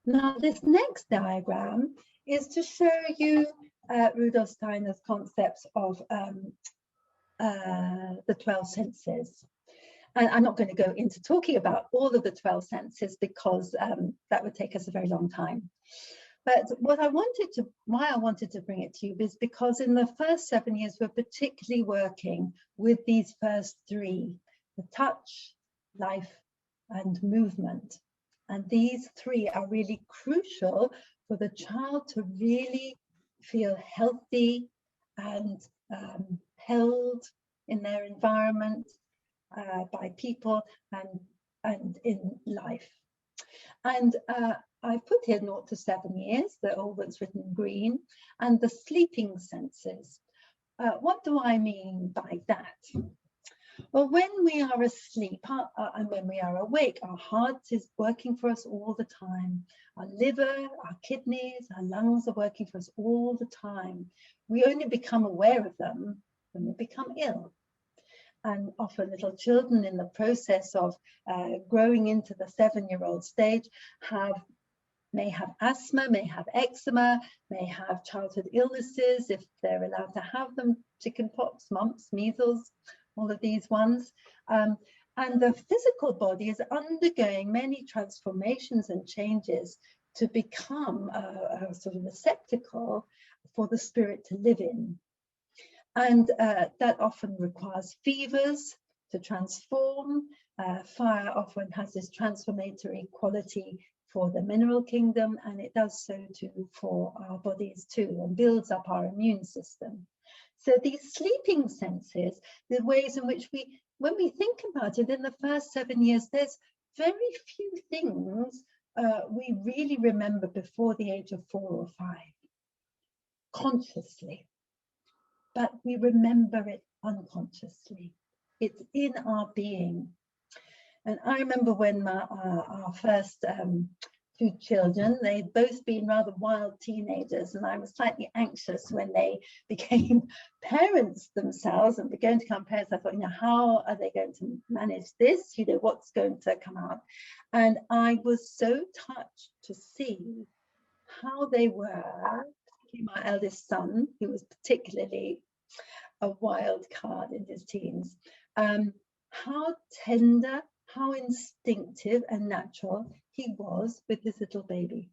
Now, this next diagram is to show you Rudolf Steiner's concepts of the 12 senses. And I'm not going to go into talking about all of the 12 senses because that would take us a very long time. But why I wanted to bring it to you is because in the first 7 years, we're particularly working with these first three: the touch, life, and movement. And these three are really crucial for the child to really feel healthy and held in their environment, by people and in life. And I put here 0 to 7 years, all that's written in green, and the sleeping senses. What do I mean by that? Well, when we are asleep and when we are awake, our heart is working for us all the time. Our liver, our kidneys, our lungs are working for us all the time. We only become aware of them when we become ill. And often little children in the process of growing into the 7-year-old stage may have asthma, may have eczema, may have childhood illnesses if they're allowed to have them, chickenpox, mumps, measles, all of these ones. And the physical body is undergoing many transformations and changes to become a sort of receptacle for the spirit to live in. And that often requires fevers to transform. Fire often has this transformatory quality for the mineral kingdom, and it does so too for our bodies too, and builds up our immune system. So these sleeping senses, the ways in which when we think about it, in the first 7 years, there's very few things we really remember before the age of 4 or 5, consciously. But we remember it unconsciously. It's in our being. And I remember when our first 2 children, they'd both been rather wild teenagers, and I was slightly anxious when they became parents themselves and began to become parents. I thought, how are they going to manage this? What's going to come out? And I was so touched to see how they were. My eldest son, who was particularly a wild card in his teens, how tender, how instinctive and natural he was with this little baby.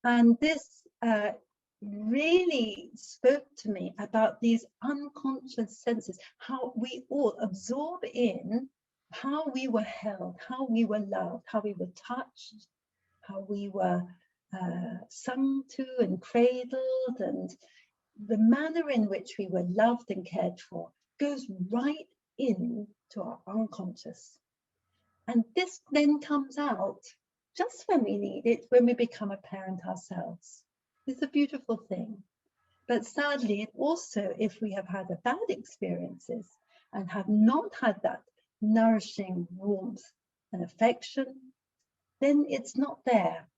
And this really spoke to me about these unconscious senses, how we all absorb in how we were held, how we were loved, how we were touched, how we were sung to and cradled, and the manner in which we were loved and cared for goes right into our unconscious. And this then comes out just when we need it, when we become a parent ourselves. It's a beautiful thing. But sadly, it also, if we have had bad experiences and have not had that nourishing warmth and affection, then it's not there.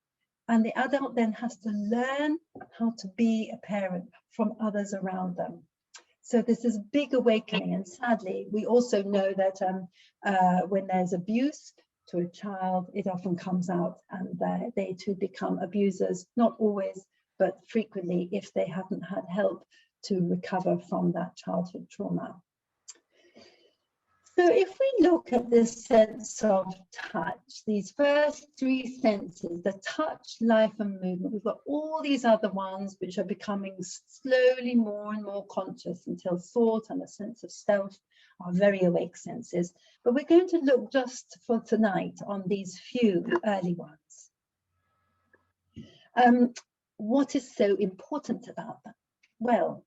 And the adult then has to learn how to be a parent from others around them. So this is a big awakening. And sadly, we also know that when there's abuse to a child, it often comes out, and they too become abusers, not always, but frequently, if they haven't had help to recover from that childhood trauma. So if we look at this sense of touch, these first 3 senses, the touch, life and movement, we've got all these other ones which are becoming slowly more and more conscious until thought and a sense of self are very awake senses. But we're going to look just for tonight on these few early ones. What is so important about them? Well,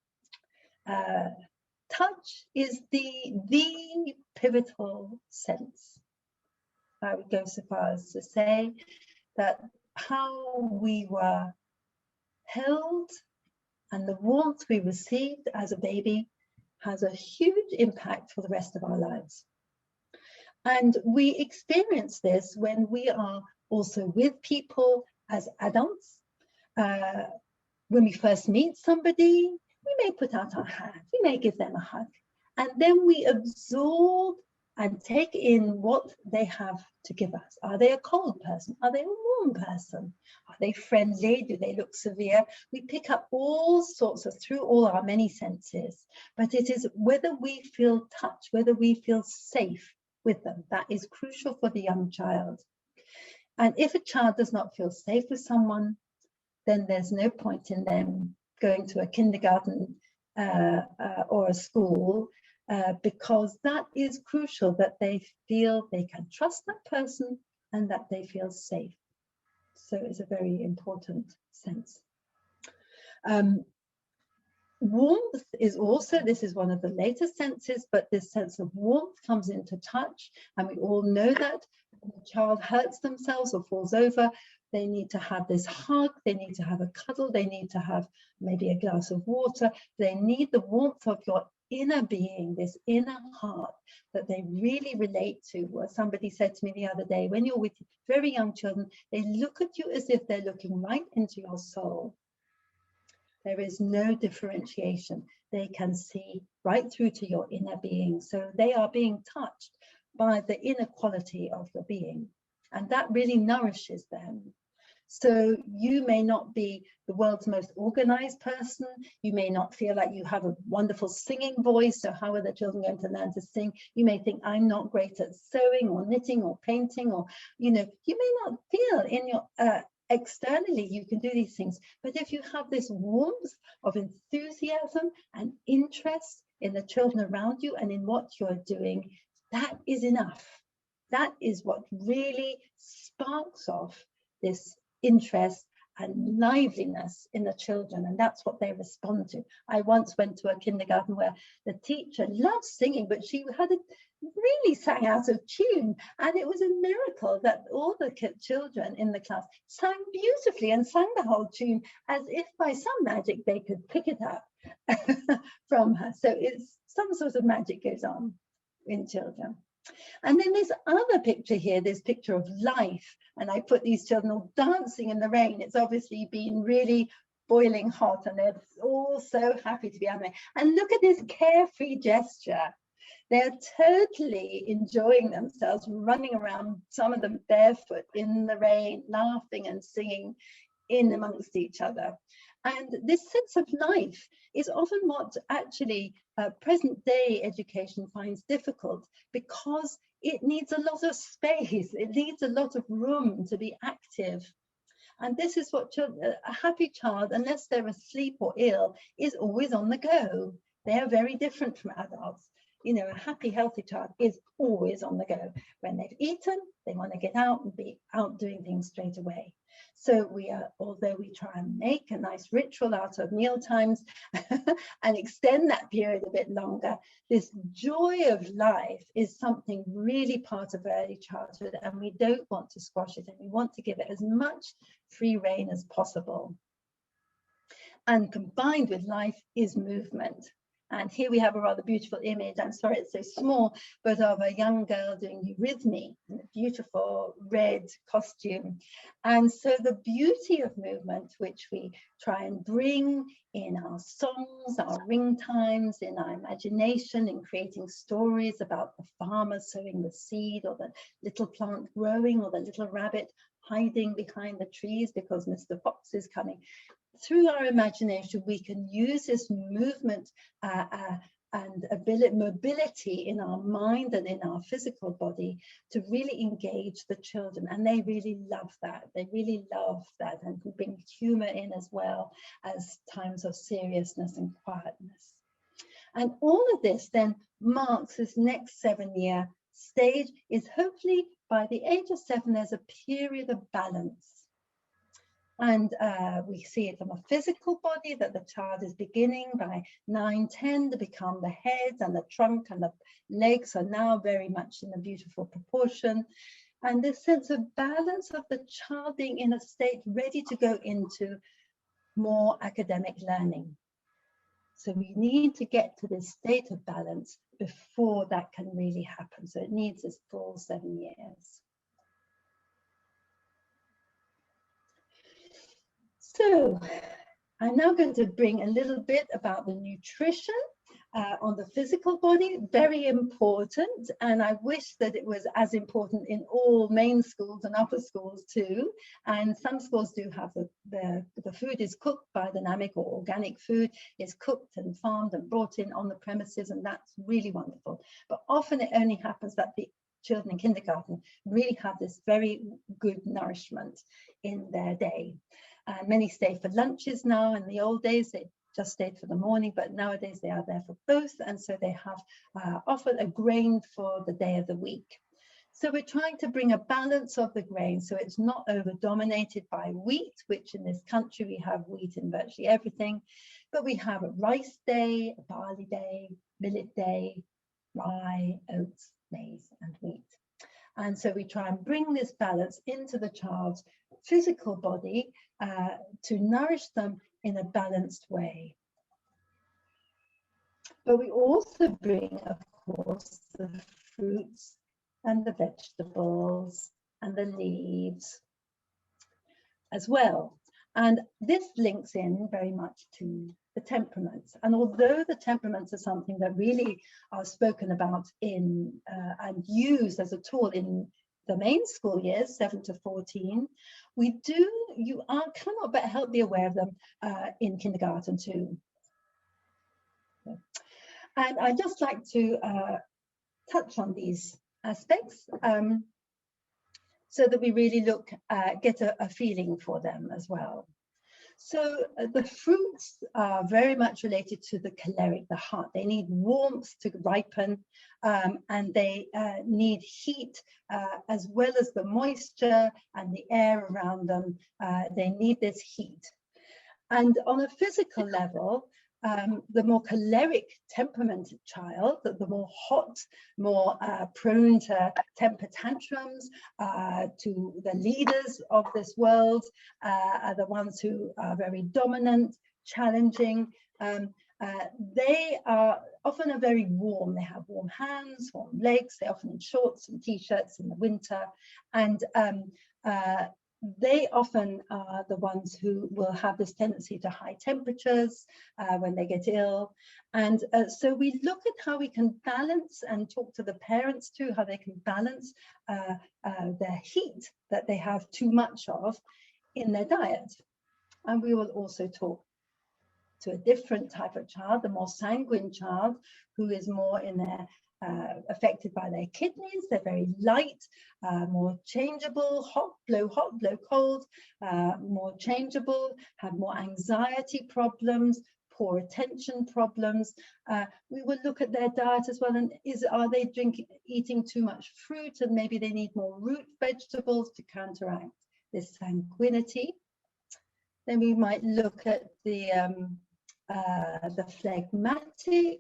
touch is the pivotal sense. I would go so far as to say that how we were held and the warmth we received as a baby has a huge impact for the rest of our lives. And we experience this when we are also with people as adults. When we first meet somebody, we may put out our hand, we may give them a hug, and then we absorb and take in what they have to give us. Are they a cold person? Are they a warm person? Are they friendly? Do they look severe? We pick up all sorts of, through all our many senses, but it is whether we feel touch, whether we feel safe with them. That is crucial for the young child. And if a child does not feel safe with someone, then there's no point in them going to a kindergarten or a school, because that is crucial, that they feel they can trust that person and that they feel safe. So it's a very important sense. Warmth is also, this is one of the later senses, but this sense of warmth comes into touch, and we all know that when a child hurts themselves or falls over, they need to have this hug, they need to have a cuddle, they need to have maybe a glass of water, they need the warmth of your inner being, this inner heart that they really relate to. Well, somebody said to me the other day, when you're with very young children, they look at you as if they're looking right into your soul. There is no differentiation. They can see right through to your inner being. So they are being touched by the inner quality of your being. And that really nourishes them. So you may not be the world's most organized person. You may not feel like you have a wonderful singing voice. So how are the children going to learn to sing? You may think, I'm not great at sewing or knitting or painting, or, you know, you may not feel in your, externally you can do these things. But if you have this warmth of enthusiasm and interest in the children around you and in what you're doing, that is enough. That is what really sparks off this interest and liveliness in the children, and that's what they respond to. I once went to a kindergarten where the teacher loved singing, but she had really sang out of tune, and it was a miracle that all the children in the class sang beautifully and sang the whole tune as if by some magic they could pick it up from her. So it's some sort of magic goes on in children. And then this other picture here, this picture of life, and I put these children all dancing in the rain. It's obviously been really boiling hot and they're all so happy to be out there. And look at this carefree gesture. They're totally enjoying themselves, running around, some of them barefoot in the rain, laughing and singing in amongst each other. And this sense of life is often what actually present day education finds difficult, because it needs a lot of space, it needs a lot of room to be active. And this is what a happy child, unless they're asleep or ill, is always on the go. They are very different from adults. You know, a happy, healthy child is always on the go. When they've eaten, they want to get out and be out doing things straight away. So we are, although we try and make a nice ritual out of meal times and extend that period a bit longer, this joy of life is something really part of early childhood, and we don't want to squash it, and we want to give it as much free rein as possible. And combined with life is movement. And here we have a rather beautiful image, I'm sorry it's so small, but of a young girl doing eurythmy in a beautiful red costume. And so the beauty of movement, which we try and bring in our songs, our ring times, in our imagination, in creating stories about the farmer sowing the seed, or the little plant growing, or the little rabbit hiding behind the trees because Mr. Fox is coming. Through our imagination, we can use this movement and mobility in our mind and in our physical body to really engage the children. And they really love that. They really love that, and can bring humor in as well as times of seriousness and quietness. And all of this then marks this next 7-year stage. Is hopefully by the age of 7, there's a period of balance. And we see it from a physical body, that the child is beginning by 9, 10 to become the head, and the trunk and the legs are now very much in a beautiful proportion. And this sense of balance of the child being in a state ready to go into more academic learning. So we need to get to this state of balance before that can really happen. So it needs this full 7 years. So I'm now going to bring a little bit about the nutrition On the physical body, very important, and I wish that it was as important in all main schools and upper schools too. And some schools do have the food is cooked, biodynamic or organic food is cooked and farmed and brought in on the premises, and that's really wonderful. But often it only happens that the children in kindergarten really have this very good nourishment in their day. Many stay for lunches now. In the old days, they just stayed for the morning, but nowadays they are there for both, and so they have often a grain for the day of the week. So we're trying to bring a balance of the grain so it's not over dominated by wheat, which in this country we have wheat in virtually everything, but we have a rice day, a barley day, millet day, rye, oats, maize and wheat. And so we try and bring this balance into the child's physical body to nourish them in a balanced way. But we also bring, of course, the fruits and the vegetables and the leaves as well. And this links in very much to the temperaments. And although the temperaments are something that really are spoken about in and used as a tool in the main school years, 7 to 14, you cannot but help be aware of them in kindergarten too. And I'd just like to touch on these aspects so that we really get a feeling for them as well. So the fruits are very much related to the choleric, the heart. They need warmth to ripen, and they need heat as well as the moisture and the air around them. They need this heat. And on a physical level, the more choleric temperamented child, the more hot, more prone to temper tantrums, to the leaders of this world, are the ones who are very dominant, challenging. They are often very warm. They have warm hands, warm legs. They're often in shorts and t-shirts in the winter. And they often are the ones who will have this tendency to high temperatures when they get ill. And so we look at how we can balance and talk to the parents too, how they can balance their heat that they have too much of in their diet. And we will also talk to a different type of child, the more sanguine child, who is more in their affected by their kidneys. They're very light, more changeable, hot, blow cold, more changeable, have more anxiety problems, poor attention problems. We will look at their diet as well, and are they eating too much fruit, and maybe they need more root vegetables to counteract this sanguinity. Then we might look at the phlegmatic,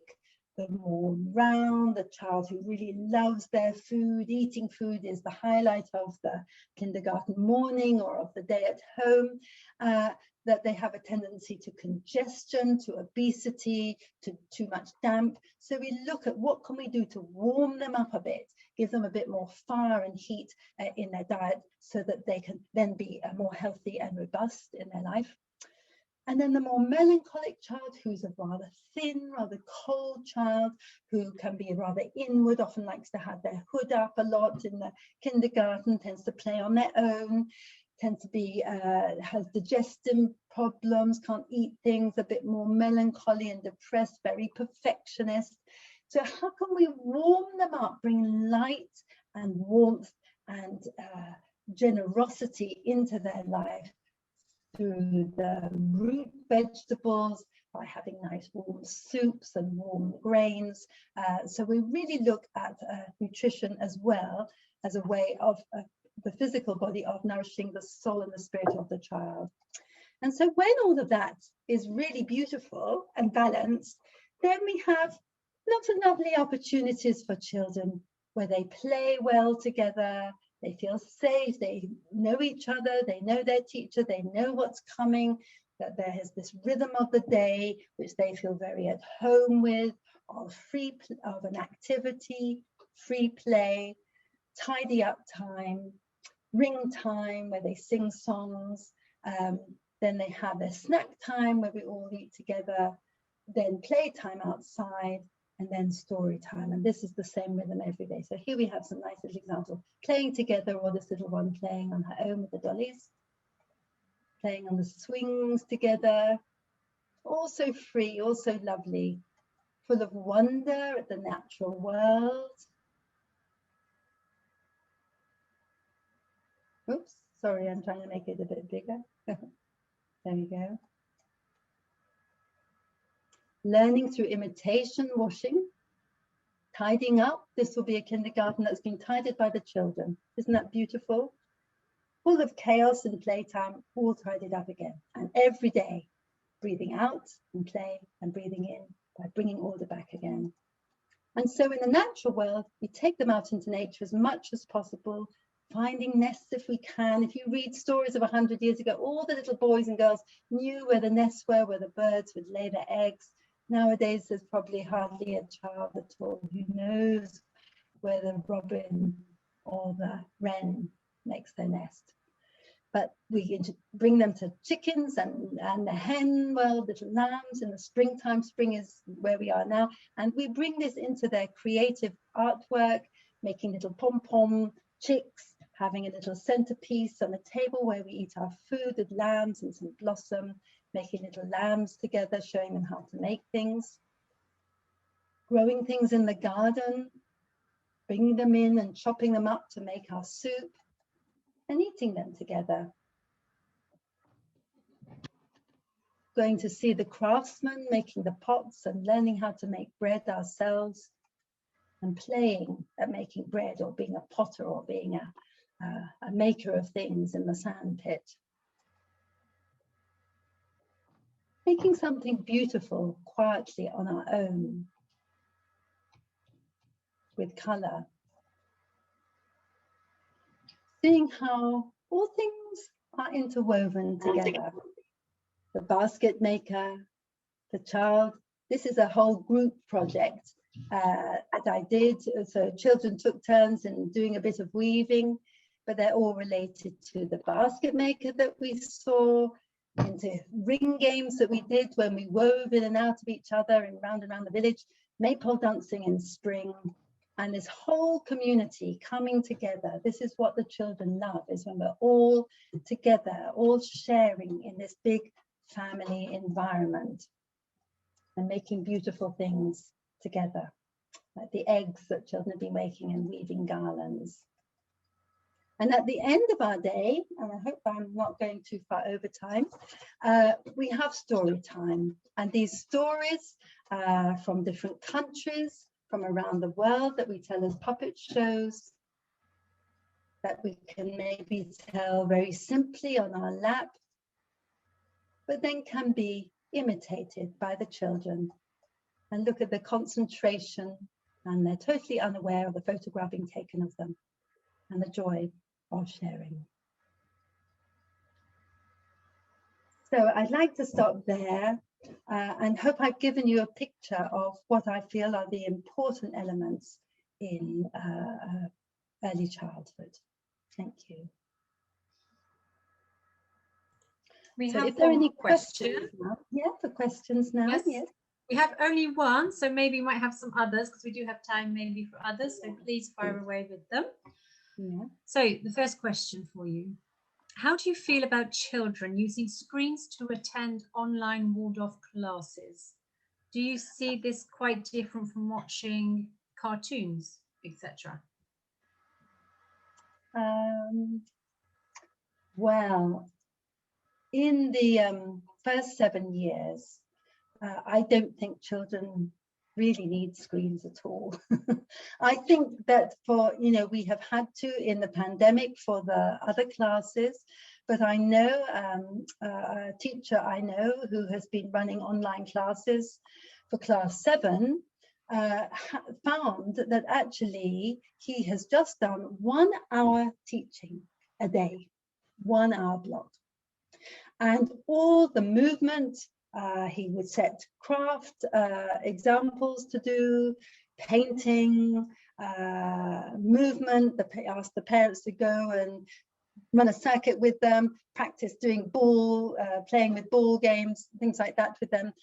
the more round, the child who really loves their food. Eating food is the highlight of the kindergarten morning or of the day at home. That they have a tendency to congestion, to obesity, to too much damp. So we look at what can we do to warm them up a bit, give them a bit more fire and heat in their diet, so that they can then be more healthy and robust in their life. And then the more melancholic child, who's a rather thin, rather cold child, who can be rather inward, often likes to have their hood up a lot in the kindergarten, tends to play on their own, tends to be, has digestive problems, can't eat things, a bit more melancholy and depressed, very perfectionist. So how can we warm them up, bring light and warmth and generosity into their life? Through the root vegetables, by having nice warm soups and warm grains. So we really look at nutrition as well as a way of the physical body of nourishing the soul and the spirit of the child. And so when all of that is really beautiful and balanced, then we have lots of lovely opportunities for children where they play well together. They feel safe, they know each other, they know their teacher, they know what's coming, that there is this rhythm of the day, which they feel very at home with, of an activity, free play, tidy up time, ring time, where they sing songs. Then they have their snack time, where we all eat together. then playtime outside, and then story time. And this is the same rhythm every day. So here we have some nice little examples. Playing together, or this little one playing on her own with the dollies, playing on the swings together, also free, also lovely, full of wonder at the natural world. Oops, sorry, I'm trying to make it a bit bigger. There we go. Learning through imitation, washing, tidying up. This will be a kindergarten that's been tidied by the children. Isn't that beautiful? Full of chaos and playtime, all tidied up again. And every day, breathing out and play and breathing in by bringing order back again. And so in the natural world, we take them out into nature as much as possible, finding nests if we can. If you read stories of 100 years ago, all the little boys and girls knew where the nests were, where the birds would lay their eggs. Nowadays, there's probably hardly a child at all who knows where the robin or the wren makes their nest. But we bring them to chickens and the hen world, little lambs in the springtime. Spring is where we are now. And we bring this into their creative artwork, making little pom-pom chicks, having a little centerpiece on the table where we eat our food with lambs and some blossom, making little lambs together, showing them how to make things, growing things in the garden, bringing them in and chopping them up to make our soup, and eating them together. Going to see the craftsmen making the pots and learning how to make bread ourselves, and playing at making bread, or being a potter, or being a maker of things in the sand pit. Making something beautiful quietly on our own with colour. Seeing how all things are interwoven together. The basket maker, the child. This is a whole group project that I did. So children took turns in doing a bit of weaving, but they're all related to the basket maker that we saw, into ring games that we did when we wove in and out of each other and round the village, maypole dancing in spring, and this whole community coming together. This is what the children love, is when we're all together, all sharing in this big family environment and making beautiful things together, like the eggs that children have been making and weaving garlands. And at the end of our day, and I hope I'm not going too far over time, we have story time. And these stories from different countries, from around the world, that we tell as puppet shows, that we can maybe tell very simply on our lap, but then can be imitated by the children. And look at the concentration, and they're totally unaware of the photograph being taken of them, and the joy of sharing. So I'd like to stop there and hope I've given you a picture of what I feel are the important elements in early childhood. Thank you. We So have if there are any question. questions now, yeah, for questions now, yes. We have only one, so maybe we might have some others, because we do have time maybe for others, so please fire away with them. Yeah. So the first question for you: how do you feel about children using screens to attend online Waldorf classes? Do you see this quite different from watching cartoons, etc.? Well, in the first 7 years, I don't think children really need screens at all. I think that for, we have had to in the pandemic for the other classes, but I know a teacher I know who has been running online classes for class 7 found that actually he has just done 1 hour teaching a day, 1 hour block. And all the movement, he would set craft examples to do, painting, movement, asked the parents to go and run a circuit with them, practice doing playing with ball games, things like that with them.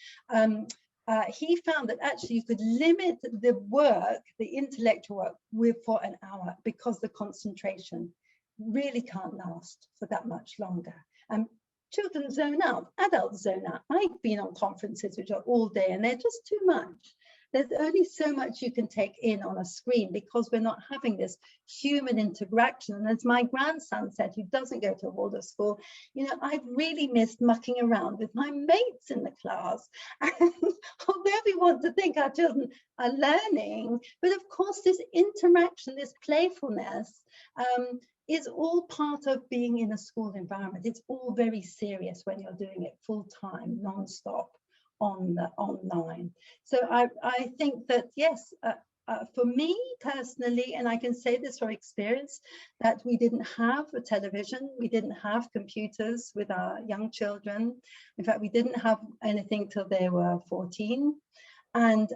he found that actually you could limit the work, the intellectual work, for an hour, because the concentration really can't last for that much longer. And children zone out, adults zone out. I've been on conferences which are all day and they're just too much. There's only so much you can take in on a screen because we're not having this human interaction. And as my grandson said, who doesn't go to a Waldorf school, you know, I've really missed mucking around with my mates in the class. And although we want to think our children are learning, but of course this interaction, this playfulness, is all part of being in a school environment. It's all very serious when you're doing it full time, non-stop online. So I think that, yes, for me personally, and I can say this from experience, that we didn't have a television, we didn't have computers with our young children. In fact, we didn't have anything till they were 14. And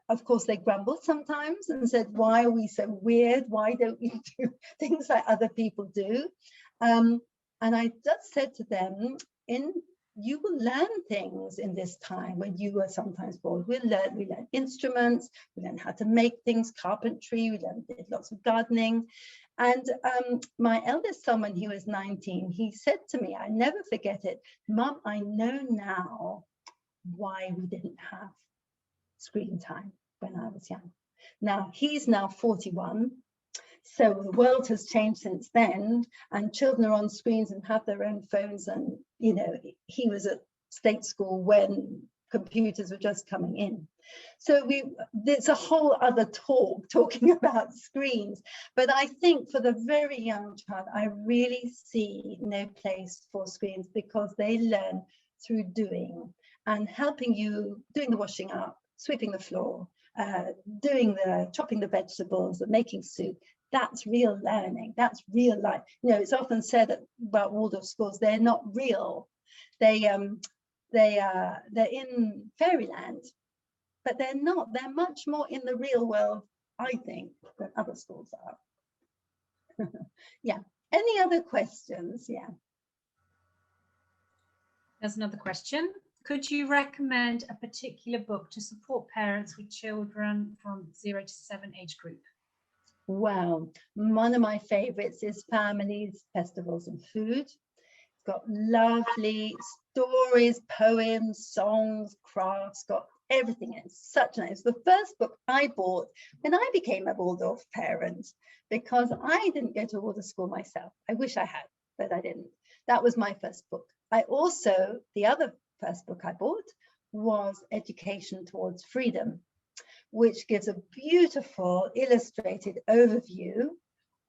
of course, they grumbled sometimes and said, why are we so weird? Why don't we do things like other people do? And I just said to them, you will learn things in this time when you are sometimes bored. We learn instruments, we learn how to make things, carpentry, we did lots of gardening. And my eldest son, when he was 19, he said to me, I never forget it, Mum, I know now why we didn't have screen time when I was young. Now, he's now 41. So the world has changed since then, and children are on screens and have their own phones. And, you know, he was at state school when computers were just coming in. So there's a whole other talking about screens. But I think for the very young child, I really see no place for screens because they learn through doing and helping you, doing the washing up, sweeping the floor, chopping the vegetables and making soup. That's real learning. That's real life. You know, it's often said about Waldorf schools, they're not real. They're in fairyland, but they're not. They're much more in the real world, I think, than other schools are. Yeah. Any other questions? Yeah. There's another question. Could you recommend a particular book to support parents with children from 0 to 7 age group? Well, one of my favorites is Families, Festivals and Food. It's got lovely stories, poems, songs, crafts, got everything in it. It's such nice. It's the first book I bought when I became a Waldorf parent, because I didn't go to a Waldorf school myself. I wish I had, but I didn't. That was my first book. The other first book I bought was Education Towards Freedom, which gives a beautiful illustrated overview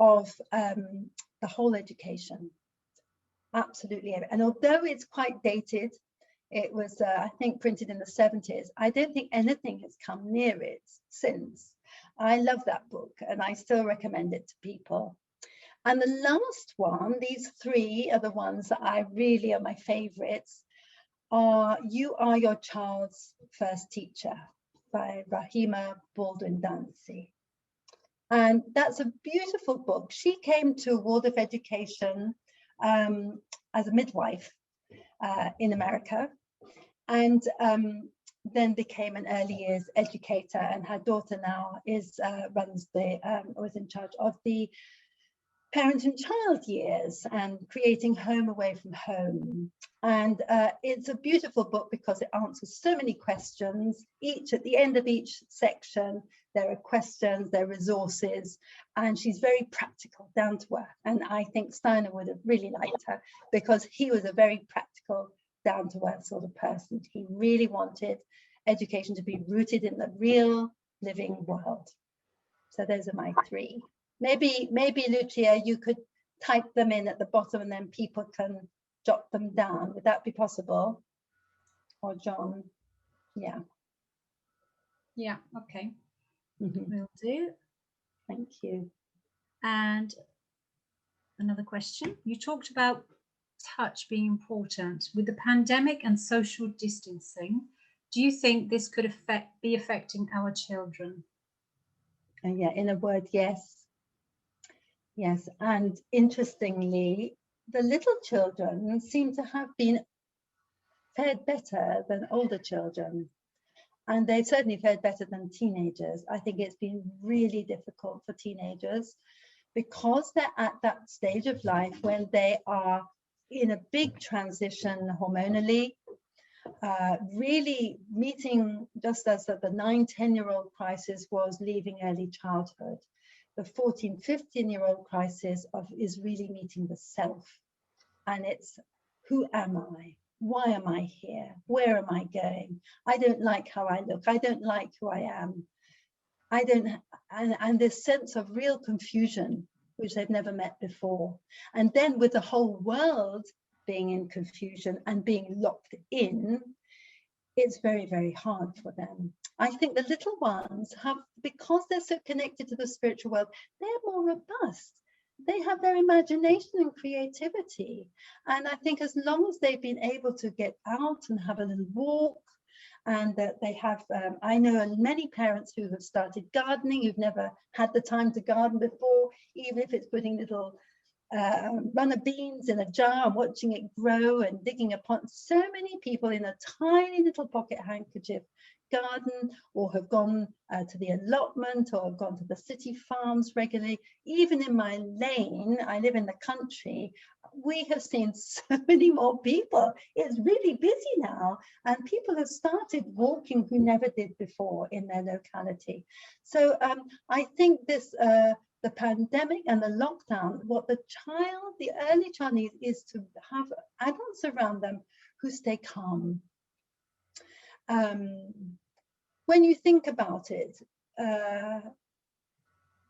of the whole education. Absolutely. And although it's quite dated, it was, I think, printed in the 70s. I don't think anything has come near it since. I love that book and I still recommend it to people. And the last one, these three are the ones that I really are my favorites, are You Are Your Child's First Teacher by Rahima Baldwin-Dancy. And that's a beautiful book. She came to Waldorf education as a midwife in America, and then became an early years educator. And her daughter now was in charge of the parent and child years and creating home away from home. And it's a beautiful book because it answers so many questions. At the end of each section, there are questions, there are resources, and she's very practical, down to earth. And I think Steiner would have really liked her because he was a very practical, down to earth sort of person. He really wanted education to be rooted in the real living world. So those are my three. Maybe Lucia, you could type them in at the bottom and then people can jot them down. Would that be possible? Or John? Yeah. Yeah, okay. Mm-hmm. Will do. Thank you. And another question. You talked about touch being important. With the pandemic and social distancing, do you think this could be affecting our children? And yeah, in a word, yes. Yes, and interestingly, the little children seem to have been fared better than older children. And they certainly fared better than teenagers. I think it's been really difficult for teenagers because they're at that stage of life when they are in a big transition hormonally, really meeting, just as the 9-10-year-old crisis was leaving early childhood. The 14-15-year-old crisis is really meeting the self. And it's, who am I? Why am I here? Where am I going? I don't like how I look. I don't like who I am. I don't, and this sense of real confusion, which they've never met before. And then with the whole world being in confusion and being locked in, it's very, very hard for them. I think the little ones have, because they're so connected to the spiritual world, they're more robust. They have their imagination and creativity. And I think as long as they've been able to get out and have a little walk, and that they have, I know many parents who have started gardening, who've never had the time to garden before, even if it's putting little runner beans in a jar and watching it grow and digging a pond. So many people in a tiny little pocket handkerchief garden, or have gone to the allotment, or have gone to the city farms regularly. Even in my lane, I live in the country, we have seen so many more people. It's really busy now, and people have started walking who never did before in their locality. So I think this the pandemic and the lockdown, what the early child needs is to have adults around them who stay calm. When you think about it,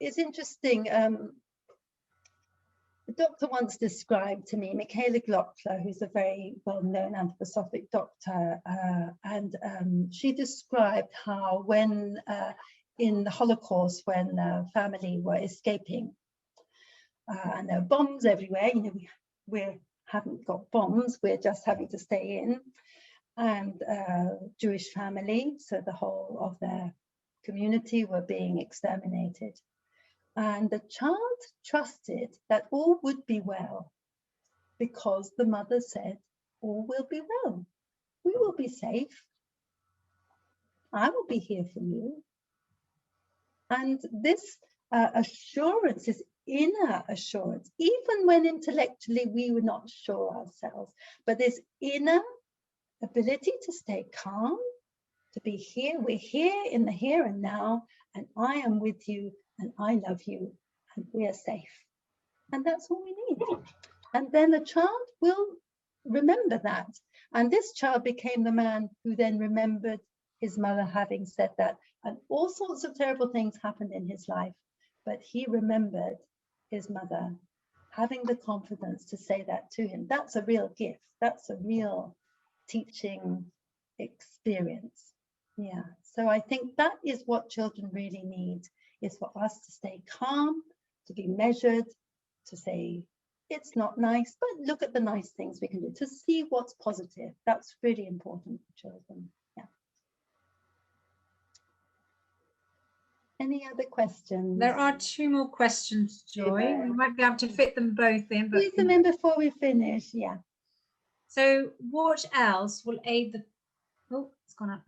it's interesting. The doctor once described to me, Michaela Glockler, who's a very well-known anthroposophic doctor, and she described how when in the Holocaust, when the family were escaping, and there were bombs everywhere, you know, we haven't got bombs, we're just having to stay in, and Jewish family, so the whole of their community were being exterminated. And the child trusted that all would be well, because the mother said, all will be well. We will be safe. I will be here for you. And this assurance, this inner assurance, even when intellectually we were not sure ourselves, but this inner ability to stay calm, to be here. We're here in the here and now, and I am with you, and I love you, and we are safe. And that's all we need. And then the child will remember that. And this child became the man who then remembered his mother having said that. And all sorts of terrible things happened in his life, but he remembered his mother having the confidence to say that to him. That's a real gift. That's a real teaching experience. Yeah, so I think that is what children really need, is for us to stay calm, to be measured, to say it's not nice, but look at the nice things we can do, to see what's positive. That's really important for children. Yeah. Any other questions? There are 2 more questions, Joy. We might be able to fit them both in. Squeeze them in before we finish. Yeah. So what else will aid the... Oh, it's gone up.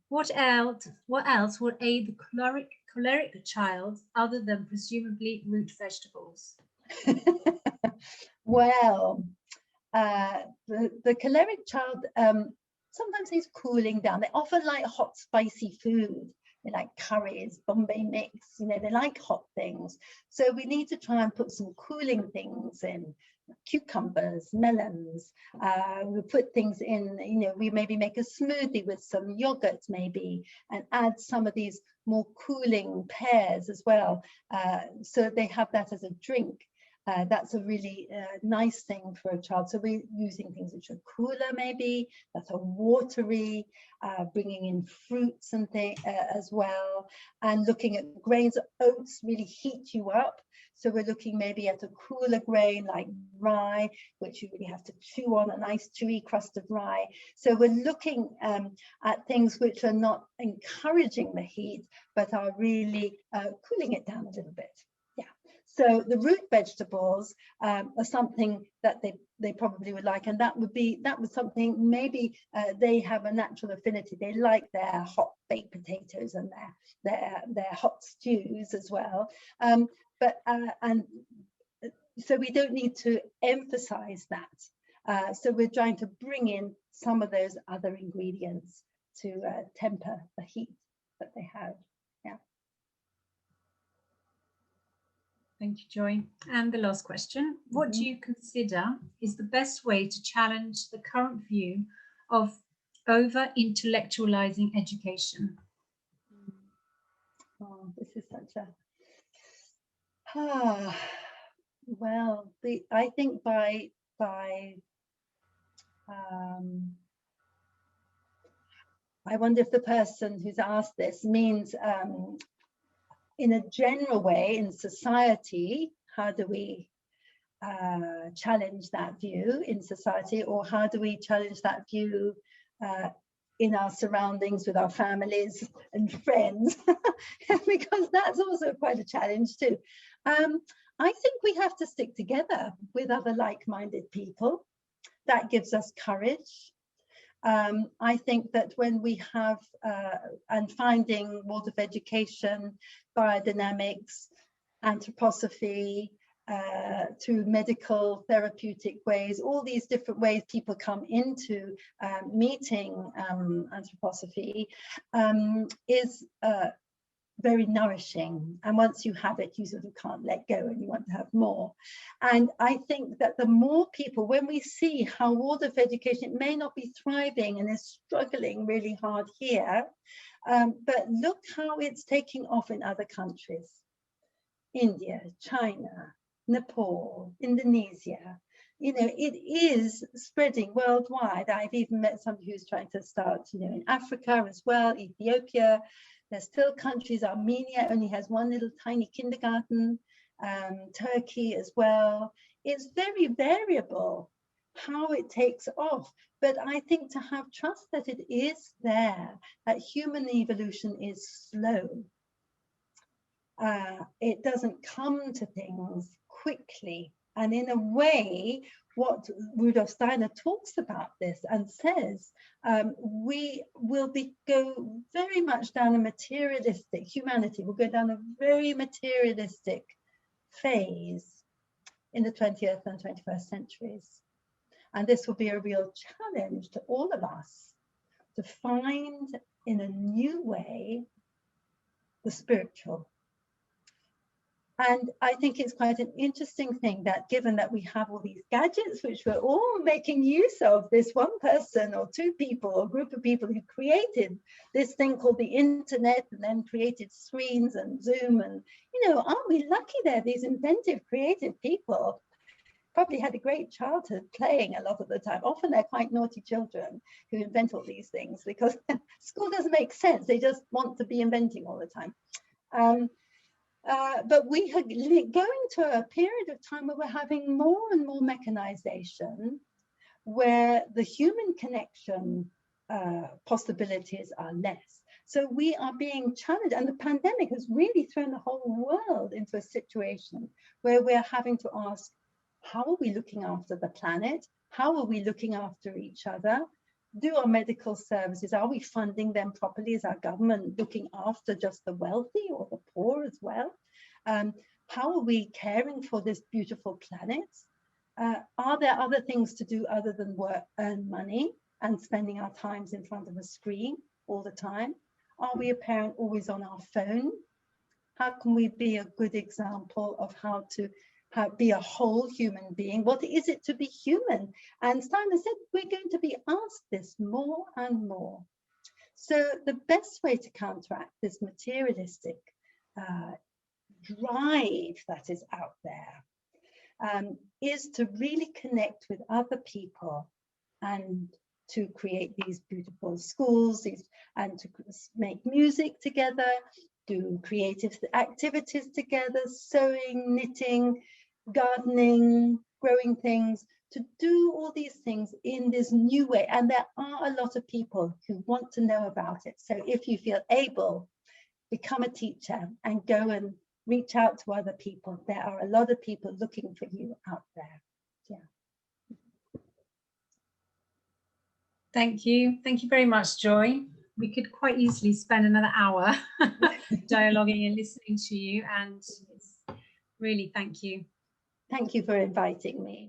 What else will aid the choleric child other than presumably root vegetables? Well, the choleric child sometimes needs cooling down. They often like hot, spicy food. They like curries, Bombay mix, you know, they like hot things. So we need to try and put some cooling things in, cucumbers, melons. We put things in, you know, we maybe make a smoothie with some yogurt maybe, and add some of these more cooling pears as well. So they have that as a drink. That's a really nice thing for a child. So we're using things which are cooler maybe, that are watery, bringing in fruits and things as well, and looking at grains. Oats really heat you up. So we're looking maybe at a cooler grain like rye, which you really have to chew on, a nice chewy crust of rye. So we're looking at things which are not encouraging the heat, but are really cooling it down a little bit. So the root vegetables are something that they probably would like, and that was something maybe they have a natural affinity. They like their hot baked potatoes and their hot stews as well. And so we don't need to emphasize that. So we're trying to bring in some of those other ingredients to temper the heat that they have. Yeah. Thank you, Joy. And the last question, what do you consider is the best way to challenge the current view of over-intellectualizing education? Oh, this is such a... well, I think by I wonder if the person who's asked this means in a general way in society, how do we challenge that view in society, or how do we challenge that view in our surroundings with our families and friends? Because that's also quite a challenge too. I think we have to stick together with other like-minded people. That gives us courage. I think that when we have, and finding world of education, biodynamics, anthroposophy, through medical therapeutic ways, all these different ways people come into meeting anthroposophy is very nourishing, and once you have it, you sort of can't let go and you want to have more. And I think that the more people, when we see how world of education, it may not be thriving and is struggling really hard here, but look how it's taking off in other countries. India, China, Nepal, Indonesia, you know, it is spreading worldwide. I've even met somebody who's trying to start, you know, in Africa as well, Ethiopia. There's still countries, Armenia only has one little tiny kindergarten, Turkey as well. It's very variable how it takes off, but I think to have trust that it is there, that human evolution is slow. It doesn't come to things quickly. And in a way, what Rudolf Steiner talks about this and says, we will go very much down a materialistic, humanity will go down a very materialistic phase in the 20th and 21st centuries. And this will be a real challenge to all of us to find in a new way the spiritual. And I think it's quite an interesting thing that given that we have all these gadgets, which we're all making use of, this one person or two people or group of people who created this thing called the internet and then created screens and Zoom. And, you know, aren't we lucky there? These inventive, creative people probably had a great childhood playing a lot of the time. Often they're quite naughty children who invent all these things because school doesn't make sense. They just want to be inventing all the time. But we are going to a period of time where we're having more and more mechanization, where the human connection possibilities are less. So we are being challenged, and the pandemic has really thrown the whole world into a situation where we're having to ask, how are we looking after the planet? How are we looking after each other? Do our medical services, are we funding them properly? Is our government looking after just the wealthy or the poor as well? How are we caring for this beautiful planet? Are there other things to do other than work, earn money and spending our times in front of a screen all the time? Are we a parent always on our phone? How can we be a good example of how to be a whole human being? What is it to be human? And Steiner said, we're going to be asked this more and more. So the best way to counteract this materialistic drive that is out there is to really connect with other people and to create these beautiful schools, and to make music together, do creative activities together, sewing, knitting, gardening, growing things, to do all these things in this new way. And there are a lot of people who want to know about it. So if you feel able, become a teacher and go and reach out to other people. There are a lot of people looking for you out there. Yeah. Thank you. Thank you very much, Joy. We could quite easily spend another hour dialoguing and listening to you, and it's really thank you. Thank you for inviting me.